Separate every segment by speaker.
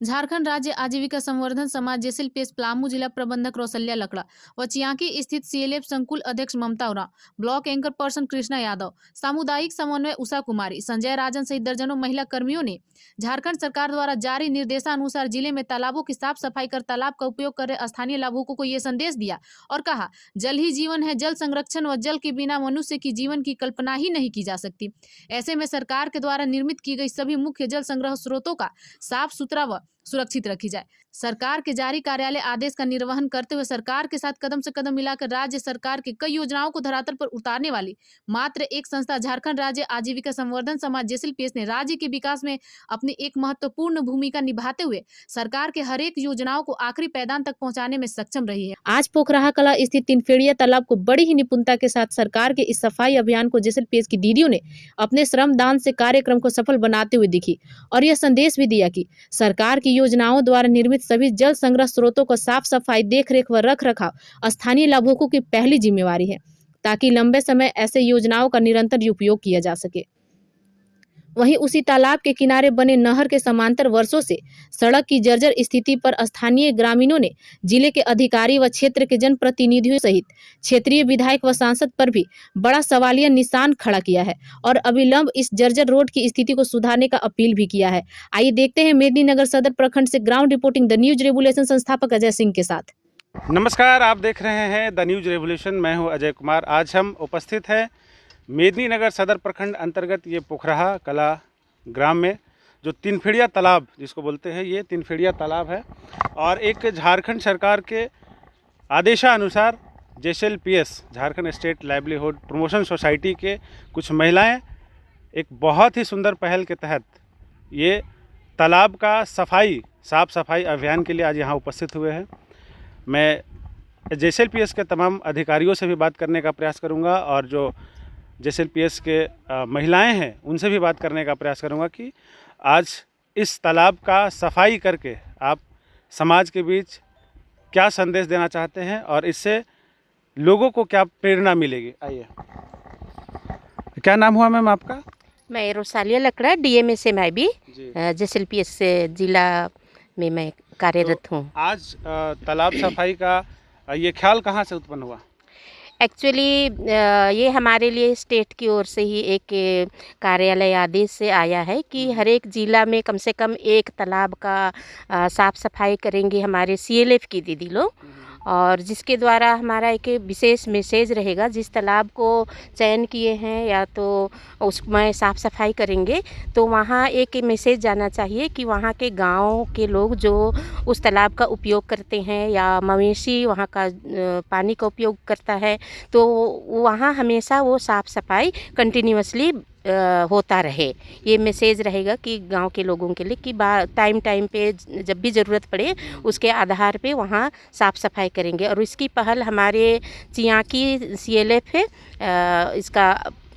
Speaker 1: झारखंड राज्य आजीविका संवर्धन समाज जेएसएलपीएस पलामू जिला प्रबंधक रौसल्या लकड़ा व चियांकी स्थित सीएलएफ संकुल अध्यक्ष Mamta Oraon, block anchor person Krishna Yadav, सामुदायिक समन्वय उषा कुमारी, संजय राजन सहित दर्जनों महिला कर्मियों ने झारखंड सरकार द्वारा जारी निर्देशानुसार जिले में तालाबों की साफ सफाई कर तालाब का उपयोग कर रहे स्थानीय लाभुकों को ये संदेश दिया और कहा, जल ही जीवन है, जल संरक्षण व जल के बिना मनुष्य की जीवन की कल्पना ही नहीं की जा सकती। ऐसे में सरकार के द्वारा निर्मित की गई सभी मुख्य जल संग्रह स्रोतों का साफ सुथरा व सुरक्षित रखी जाए। सरकार के जारी कार्यालय आदेश का निर्वहन करते हुए सरकार के साथ कदम से कदम मिलाकर राज्य सरकार की कई योजनाओं को धरातल पर उतारने वाली मात्र एक संस्था झारखंड राज्य आजीविका संवर्धन समाज जेएसएलपीएस ने राज्य के विकास में अपनी एक महत्वपूर्ण भूमिका निभाते हुए सरकार के हर एक योजनाओं को आखिरी पैदान तक पहुंचाने में सक्षम रही है। आज पोखराहा कला स्थित तीनफेड़िया तालाब को बड़ी ही निपुणता के साथ सरकार के इस सफाई अभियान को जेएसएलपीएस की दीदियों ने अपने श्रम दान से कार्यक्रम को सफल बनाते हुए दिखी और यह संदेश भी दिया कि सरकार की योजनाओं द्वारा निर्मित सभी जल संग्रह स्रोतों को साफ सफाई, देखरेख व रख रखाव स्थानीय लाभुकों की पहली जिम्मेवारी है, ताकि लंबे समय ऐसे योजनाओं का निरंतर उपयोग किया जा सके। वहीं उसी तालाब के किनारे बने नहर के समांतर वर्षों से सड़क की जर्जर स्थिति पर स्थानीय ग्रामीणों ने जिले के अधिकारी व क्षेत्र के जनप्रतिनिधियों सहित क्षेत्रीय विधायक व सांसद पर भी बड़ा सवालिया निशान खड़ा किया है और अविलंब इस जर्जर रोड की स्थिति को सुधारने का अपील भी किया है। आइए देखते हैं मेदिनीनगर सदर प्रखंड से ground reporting the news revolution संस्थापक अजय सिंह के साथ।
Speaker 2: नमस्कार, आप देख रहे हैं द न्यूज रेवोल्यूशन। मैं हूं अजय कुमार। आज हम उपस्थित हैं मेदिनीनगर सदर प्रखंड अंतर्गत ये पोखराहा कला ग्राम में जो तीनफेड़िया तालाब जिसको बोलते हैं, ये तीनफेड़िया तालाब है और एक झारखंड सरकार के आदेशानुसार JSLPS Jharkhand state livelihood promotion society के कुछ महिलाएं एक बहुत ही सुंदर पहल के तहत ये तालाब का साफ सफाई अभियान के लिए आज यहाँ उपस्थित हुए हैं। मैं जेएसएलपीएस के तमाम अधिकारियों से भी बात करने का प्रयास करूंगा और जो जेएसएलपीएस के महिलाएं हैं उनसे भी बात करने का प्रयास करूंगा कि आज इस तालाब का सफाई करके आप समाज के बीच क्या संदेश देना चाहते हैं और इससे लोगों को क्या प्रेरणा मिलेगी। आइए, क्या नाम हुआ मैम आपका?
Speaker 3: मैं रौसल्या लकड़ा डीएमए से मैं भी जेएसएलपीएस जिला में मैं कार्यरत हूँ।
Speaker 2: आज तालाब सफाई का ये ख्याल कहाँ से उत्पन्न हुआ?
Speaker 3: एक्चुअली ये हमारे लिए स्टेट की ओर से ही एक कार्यालय आदेश से आया है कि हर एक ज़िला में कम से कम एक तालाब का साफ़ सफाई करेंगे हमारे सीएलएफ की दीदी लोग, और जिसके द्वारा हमारा एक विशेष मैसेज रहेगा। जिस तालाब को चयन किए हैं या तो उसमें साफ़ सफाई करेंगे तो वहाँ एक मैसेज जाना चाहिए कि वहाँ के गांव के लोग जो उस तालाब का उपयोग करते हैं या मवेशी वहाँ का पानी का उपयोग करता है, तो वहाँ हमेशा वो साफ़ सफाई कंटिन्यूअसली होता रहे। ये मैसेज रहेगा कि गांव के लोगों के लिए कि टाइम पे जब भी ज़रूरत पड़े उसके आधार पे वहाँ साफ़ सफाई करेंगे। और इसकी पहल हमारे चियांकी सीएलएफ है इसका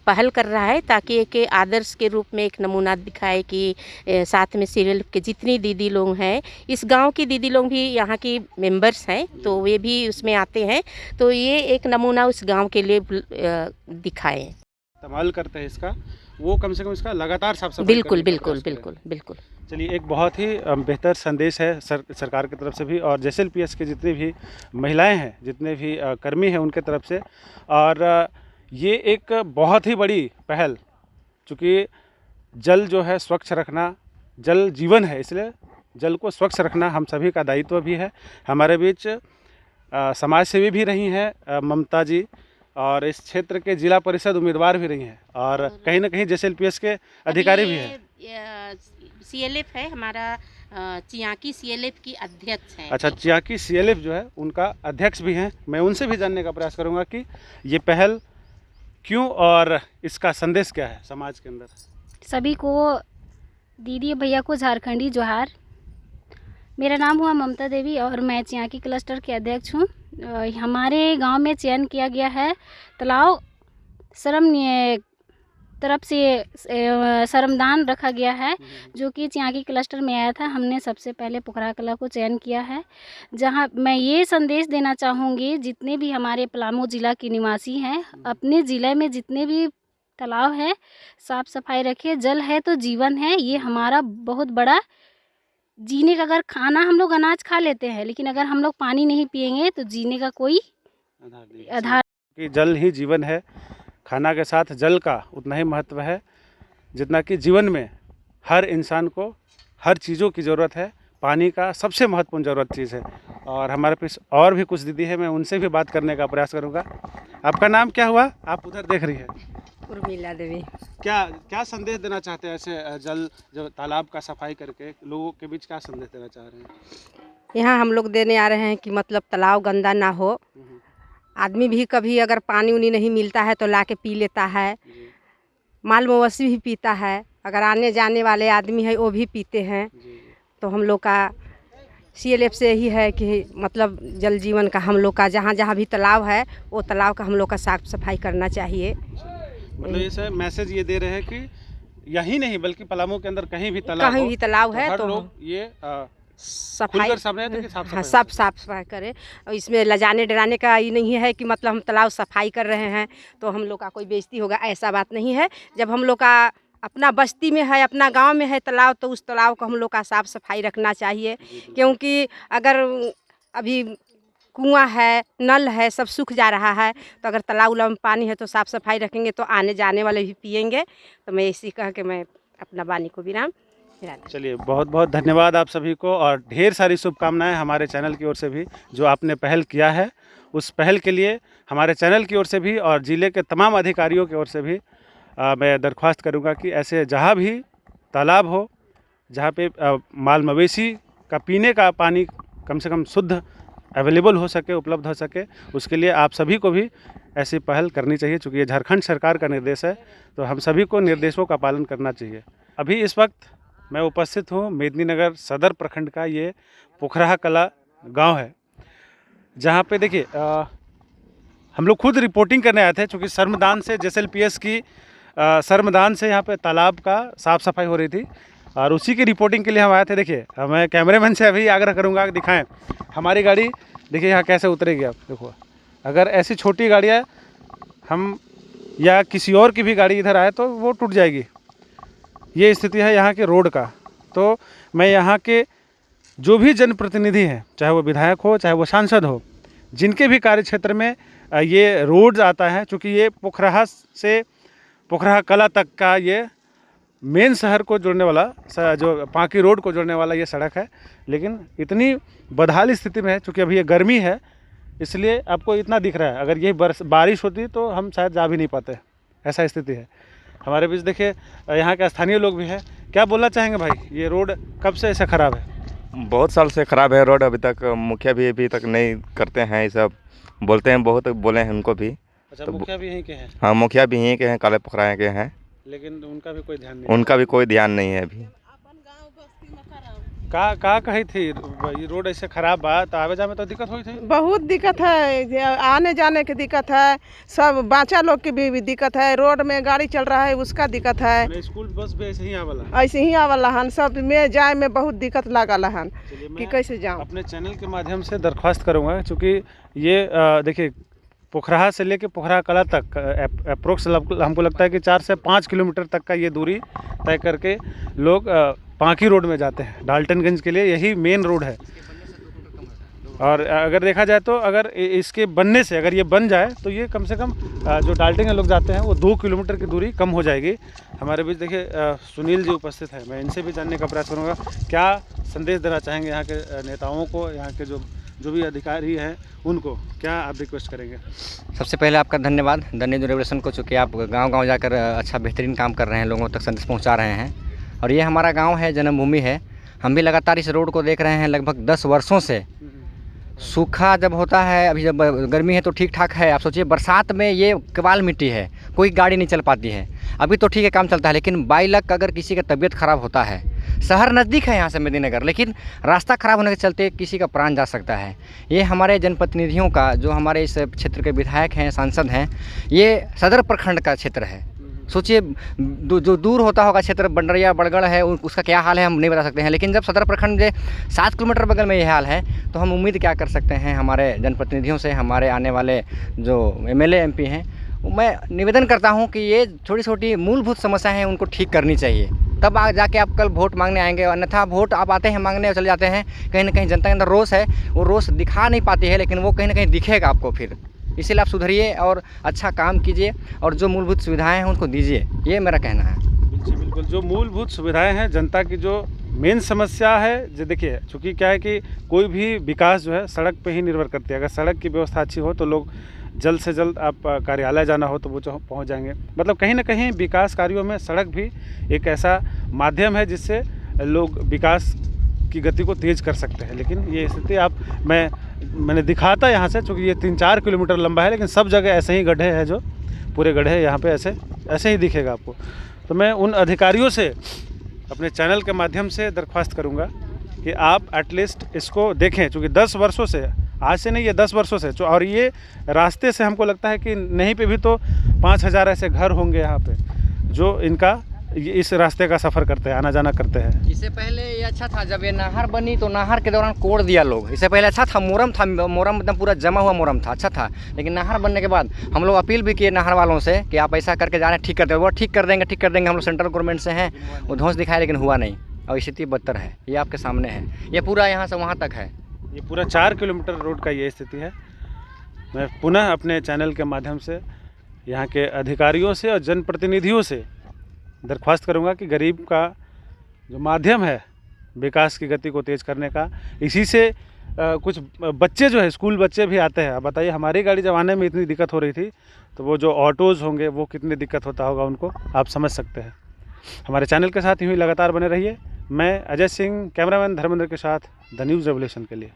Speaker 3: पहल कर रहा है, ताकि एक आदर्श के रूप में एक नमूना दिखाए कि साथ में सीएलएफ के जितनी दीदी लोग हैं, इस गांव की दीदी लोग भी यहाँ की मेंबर्स हैं तो वे भी उसमें आते हैं, तो ये एक नमूना उस गांव के लिए दिखाएं।
Speaker 2: इस्तेमाल करते हैं इसका, वो कम से कम इसका लगातार साफ सफाई
Speaker 3: बिल्कुल।
Speaker 2: चलिए, एक बहुत ही बेहतर संदेश है सरकार की तरफ से भी और जेएसएलपीएस के जितनी भी महिलाएं हैं, जितने भी कर्मी हैं उनके तरफ से। और ये एक बहुत ही बड़ी पहल, चूँकि जल जो है स्वच्छ रखना, जल जीवन है, इसलिए जल को स्वच्छ रखना हम सभी का दायित्व भी है। हमारे बीच समाज सेवी भी रही हैं ममता जी और इस क्षेत्र के जिला परिषद उम्मीदवार भी रही हैं और कहीं ना कहीं जेएसएलपीएस के अधिकारी भी हैं।
Speaker 3: सीएलएफ है हमारा, चियांकी सीएलएफ की अध्यक्ष हैं।
Speaker 2: अच्छा, चियांकी सीएलएफ जो है उनका अध्यक्ष भी हैं। मैं उनसे भी जानने का प्रयास करूंगा कि ये पहल क्यों और इसका संदेश क्या है समाज के अंदर।
Speaker 4: सभी को दीदी भैया को झारखंडी जोहार। मेरा नाम हुआ ममता देवी और मैं चियांकी क्लस्टर के अध्यक्ष हूँ। हमारे गांव में चयन किया गया है तालाब तरफ से श्रमदान रखा गया है, जो कि चियांकी क्लस्टर में आया था। हमने सबसे पहले पोखराहा कला को चयन किया है, जहां मैं ये संदेश देना चाहूँगी जितने भी हमारे पलामू ज़िला के निवासी हैं, अपने ज़िले में जितने भी तालाब है साफ़ सफाई रखिए। जल है तो जीवन है, ये हमारा बहुत बड़ा जीने का, अगर खाना हम लोग अनाज खा लेते हैं, लेकिन अगर हम लोग पानी नहीं पिएंगे तो जीने का कोई आधार।
Speaker 2: कि जल ही जीवन है, खाना के साथ जल का उतना ही महत्व है जितना कि जीवन में हर इंसान को हर चीज़ों की ज़रूरत है। पानी का सबसे महत्वपूर्ण ज़रूरत चीज़ है। और हमारे पास और भी कुछ दीदी है, मैं उनसे भी बात करने का प्रयास करूँगा। आपका नाम क्या हुआ? आप उधर देख रही है।
Speaker 5: उर्मिला देवी।
Speaker 2: क्या क्या संदेश देना चाहते हैं ऐसे जल जो तालाब का सफाई करके लोगों के बीच क्या संदेश देना चाह रहे हैं?
Speaker 5: यहाँ हम लोग देने आ रहे हैं कि मतलब तालाब गंदा ना हो। आदमी भी कभी अगर पानी उनी नहीं मिलता है तो ला के पी लेता है, माल मवेशी भी पीता है, अगर आने जाने वाले आदमी है वो भी पीते हैं। तो हम लोग का CLF से यही है कि मतलब जल जीवन का हम लोग का जहाँ जहाँ भी तालाब है वो तालाब का हम लोग का साफ सफाई करना चाहिए।
Speaker 2: मतलब ये सर मैसेज ये दे रहे हैं कि यही नहीं बल्कि पलामू के अंदर कहीं भी तालाब
Speaker 5: है
Speaker 2: हर
Speaker 5: तो
Speaker 2: लोग ये
Speaker 5: सफाई
Speaker 2: खुलकर सामने आते हैं कि साफ
Speaker 5: हाँ,
Speaker 2: सफाई
Speaker 5: सब साफ सफाई करें। और इसमें लजाने डराने का ये नहीं है कि मतलब हम तालाब सफाई कर रहे हैं तो हम लोग का कोई बेइज्जती होगा, ऐसा बात नहीं है। जब हम लोग का अपना बस्ती में है, अपना गांव में है तालाब, तो उस तालाब को हम लोग का साफ सफाई रखना चाहिए। क्योंकि अगर अभी कुआं है, नल है, सब सूख जा रहा है, तो अगर तालाब उलाब में पानी है तो साफ सफाई रखेंगे तो आने जाने वाले भी पिएंगे। तो मैं इसी कह के मैं अपना वाणी को विराम।
Speaker 2: चलिए, बहुत बहुत धन्यवाद आप सभी को और ढेर सारी शुभकामनाएं हमारे चैनल की ओर से भी। जो आपने पहल किया है उस पहल के लिए हमारे चैनल की ओर से भी और ज़िले के तमाम अधिकारियों की ओर से भी मैं दरख्वास्त करूंगा कि ऐसे जहां भी तालाब हो, जहां पे माल मवेशी का पीने का पानी कम से कम शुद्ध अवेलेबल हो सके, उपलब्ध हो सके, उसके लिए आप सभी को भी ऐसी पहल करनी चाहिए। चूँकि ये झारखंड सरकार का निर्देश है तो हम सभी को निर्देशों का पालन करना चाहिए। अभी इस वक्त मैं उपस्थित हूँ मेदिनीनगर सदर प्रखंड का ये पोखराहा कला गांव है, जहाँ पे देखिए हम लोग खुद रिपोर्टिंग करने आए थे। चूँकि सर्मदान से JSLPS की सर्मदान से यहाँ पे तालाब का साफ़ सफाई हो रही थी और उसी की रिपोर्टिंग के लिए हम आए थे। देखिए, मैं कैमरामैन से अभी आग्रह करूँगा कि दिखाएं हमारी गाड़ी। देखिए यहाँ कैसे उतरेगी, आप देखो। अगर ऐसी छोटी गाड़ियाँ हम या किसी और की भी गाड़ी इधर आए तो वो टूट जाएगी। ये स्थिति है यहाँ के रोड का। तो मैं यहाँ के जो भी जनप्रतिनिधि हैं, चाहे वो विधायक हो, चाहे वो सांसद हो, जिनके भी कार्य क्षेत्र में ये रोड आता है, चूँकि ये पोखराहा से पोखराहा कला तक का ये मेन शहर को जोड़ने वाला, जो पांकी रोड को जोड़ने वाला ये सड़क है, लेकिन इतनी बदहाल स्थिति में है। चूँकि अभी ये गर्मी है इसलिए आपको इतना दिख रहा है। अगर ये बारिश होती तो हम शायद जा भी नहीं पाते, ऐसा स्थिति है। हमारे बीच देखिए यहाँ के स्थानीय लोग भी हैं। क्या बोलना चाहेंगे भाई, ये रोड कब से ऐसा ख़राब है?
Speaker 6: बहुत साल से ख़राब है रोड। अभी तक मुखिया भी अभी तक नहीं करते हैं, ये सब बोलते हैं, बहुत बोले हैं उनको भी।
Speaker 2: अच्छा,
Speaker 6: तो
Speaker 2: मुखिया भी यहीं के हैं?
Speaker 6: हाँ, मुखिया भी यहीं के हैं, काले पोखराया के हैं,
Speaker 2: लेकिन उनका भी कोई ध्यान नहीं।
Speaker 6: उनका भी कोई ध्यान नहीं है अभी।
Speaker 2: का कही थी ये रोड ऐसे खराब बा तो आवे जावे में तो दिक्कत हुई थी?
Speaker 7: बहुत दिक्कत है, आने जाने की दिक्कत है, सब बच्चा लोग की भी दिक्कत है, रोड में गाड़ी चल रहा है उसका दिक्कत है।
Speaker 2: स्कूल बस भी ऐसे ही आवला?
Speaker 7: ऐसे ही आवला हन, सब में जाए में बहुत दिक्कत लागल हन कि कैसे जाऊँ।
Speaker 2: अपने चैनल के माध्यम से दरख्वास्त करूँगा, चूँकि ये देखिए पोखराहा से लेके पोखराहा कला तक अप्रोक्स हमको लगता है कि 4 से 5 किलोमीटर तक का ये दूरी तय करके लोग पांकी रोड में जाते हैं। डाल्टनगंज के लिए यही मेन रोड है। और अगर देखा जाए तो अगर इसके बनने से, अगर ये बन जाए तो ये कम से कम जो डाल्टनगंज लोग जाते हैं वो 2 किलोमीटर की दूरी कम हो जाएगी। हमारे बीच देखिए सुनील जी उपस्थित हैं, मैं इनसे भी जानने का प्रयास करूँगा क्या संदेश देना चाहेंगे यहाँ के नेताओं को, यहाँ के जो भी अधिकारी हैं उनको क्या आप रिक्वेस्ट करेंगे?
Speaker 8: सबसे पहले आपका धन्यवाद द न्यूज रेवोल्यूशन को, चूँकि आप गांव-गांव जाकर अच्छा बेहतरीन काम कर रहे हैं, लोगों तक संदेश पहुंचा रहे हैं। और ये हमारा गांव है, जन्मभूमि है। हम भी लगातार इस रोड को देख रहे हैं लगभग 10 वर्षों से। सूखा जब होता है, अभी जब गर्मी है तो ठीक ठाक है। आप सोचिए बरसात में ये केवाल मिट्टी है, कोई गाड़ी नहीं चल पाती है। अभी तो ठीक है, काम चलता है, लेकिन बाई लक अगर किसी का तबीयत ख़राब होता है, शहर नज़दीक है यहाँ से मेदिनीनगर, लेकिन रास्ता ख़राब होने के चलते किसी का प्राण जा सकता है। ये हमारे जनप्रतिनिधियों का, जो हमारे इस क्षेत्र के विधायक हैं, सांसद हैं, ये सदर प्रखंड का क्षेत्र है। सोचिए जो दूर होता होगा क्षेत्र, बंडरिया बड़गढ़ है, उसका क्या हाल है हम नहीं बता सकते हैं, लेकिन जब सदर प्रखंड के 7 किलोमीटर बगल में ये हाल है तो हम उम्मीद क्या कर सकते हैं हमारे जनप्रतिनिधियों से, हमारे आने वाले जो MLA MP हैं। मैं निवेदन करता हूं कि ये छोटी छोटी मूलभूत समस्याएं हैं, उनको ठीक करनी चाहिए। तब जाके आप कल वोट मांगने आएंगे, अन्यथा वोट आप आते हैं मांगने और चले जाते हैं। कहीं ना कहीं जनता के अंदर रोष है, वो रोष दिखा नहीं पाती है, लेकिन वो कहीं ना कहीं दिखेगा आपको फिर। इसीलिए आप सुधरिए और अच्छा काम कीजिए और जो मूलभूत सुविधाएं हैं उनको दीजिए, ये मेरा कहना है।
Speaker 2: बिल्कुल बिल्कुल, जो मूलभूत सुविधाएं हैं, जनता की जो मेन समस्या है, जो देखिए चूँकि क्या है कि कोई भी विकास जो है सड़क पे ही निर्भर करती है। अगर सड़क की व्यवस्था अच्छी हो तो लोग जल्द से जल्द, आप कार्यालय जाना हो तो वो पहुंच जाएंगे। मतलब कहीं ना कहीं विकास कार्यों में सड़क भी एक ऐसा माध्यम है जिससे लोग विकास की गति को तेज़ कर सकते हैं। लेकिन ये स्थिति मैंने दिखाता यहाँ से, चूँकि ये 3-4 किलोमीटर लंबा है, लेकिन सब जगह ऐसे ही गड्ढे हैं, जो पूरे गड्ढे यहाँ पे ऐसे ही दिखेगा आपको। तो मैं उन अधिकारियों से अपने चैनल के माध्यम से दरख्वास्त करूँगा कि आप एटलीस्ट इसको देखें, चूँकि 10 वर्षों से, आज से नहीं, ये 10 वर्षों से, और ये रास्ते से हमको लगता है कि नहीं पे भी तो 5000 ऐसे घर होंगे यहाँ पे जो इस रास्ते का सफ़र करते हैं, आना जाना करते हैं।
Speaker 8: इससे पहले ये अच्छा था, जब ये नहर बनी तो नहर के दौरान कोड़ दिया लोग। इससे पहले अच्छा था, मोरम एकदम पूरा जमा हुआ मोरम था, अच्छा था। लेकिन नहर बनने के बाद हम लोग अपील भी किए नहर वालों से कि आप ऐसा करके जा रहे हैं, ठीक करते, वो ठीक कर देंगे। हम लोग सेंट्रल गवर्नमेंट से हैं, वो धौंस दिखाए, लेकिन हुआ नहीं और स्थिति बदतर है। ये आपके सामने है, ये पूरा यहाँ से वहाँ तक है,
Speaker 2: ये पूरा 4 किलोमीटर रोड का ये स्थिति है। मैं पुनः अपने चैनल के माध्यम से यहाँ के अधिकारियों से और जनप्रतिनिधियों से दरख्वास्त करूँगा कि गरीब का जो माध्यम है विकास की गति को तेज़ करने का, इसी से कुछ बच्चे जो है, स्कूल बच्चे भी आते हैं। आप बताइए, हमारी गाड़ी जब आने में इतनी दिक्कत हो रही थी, तो वो जो ऑटोज़ होंगे वो कितनी दिक्कत होता होगा उनको, आप समझ सकते हैं। हमारे चैनल के साथ यूँ ही लगातार बने रहिए। मैं अजय सिंह, कैमरामैन धर्मेंद्र के साथ, द न्यूज़ रेवोल्यूशन के लिए।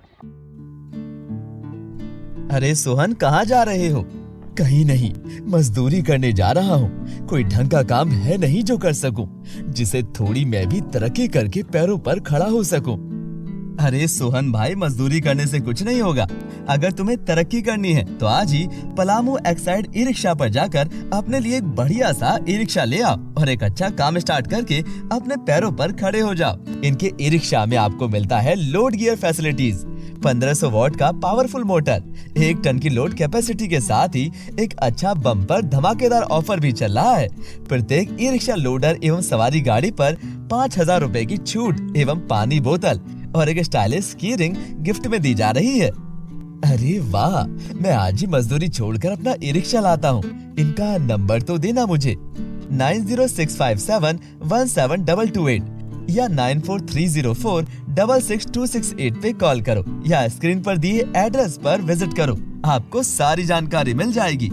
Speaker 9: अरे सोहन, कहाँ जा रहे हो? कहीं नहीं, मजदूरी करने जा रहा हूँ। कोई ढंग का काम है नहीं जो कर सकूं, जिसे थोड़ी मैं भी तरक्की करके पैरों पर खड़ा हो सकूं। अरे सोहन भाई, मजदूरी करने से कुछ नहीं होगा। अगर तुम्हें तरक्की करनी है तो आज ही पलामू एक्साइड ई रिक्शा पर जाकर अपने लिए एक बढ़िया सा ई रिक्शा ले आओ और एक अच्छा काम स्टार्ट करके अपने पैरों पर खड़े हो जाओ। इनके ई रिक्शा में आपको मिलता है लोड गियर फैसिलिटीज, 1500 वॉट का पावरफुल मोटर, 1 टन की लोड कैपेसिटी के साथ ही एक अच्छा बम्पर धमाकेदार ऑफर भी चल रहा है। प्रत्येक ई रिक्शा लोडर एवं सवारी गाड़ी पर 5000 रुपए की छूट एवं पानी बोतल और एक स्टाइलिश की रिंग गिफ्ट में दी जा रही है। अरे वाह, मैं आज ही मजदूरी छोड़कर अपना ई रिक्शा लाता हूँ। इनका नंबर तो देना मुझे, 9065717228 या 9430466268 पे कॉल करो या स्क्रीन पर दिए एड्रेस पर विजिट करो। आपको सारी जानकारी मिल जाएगी।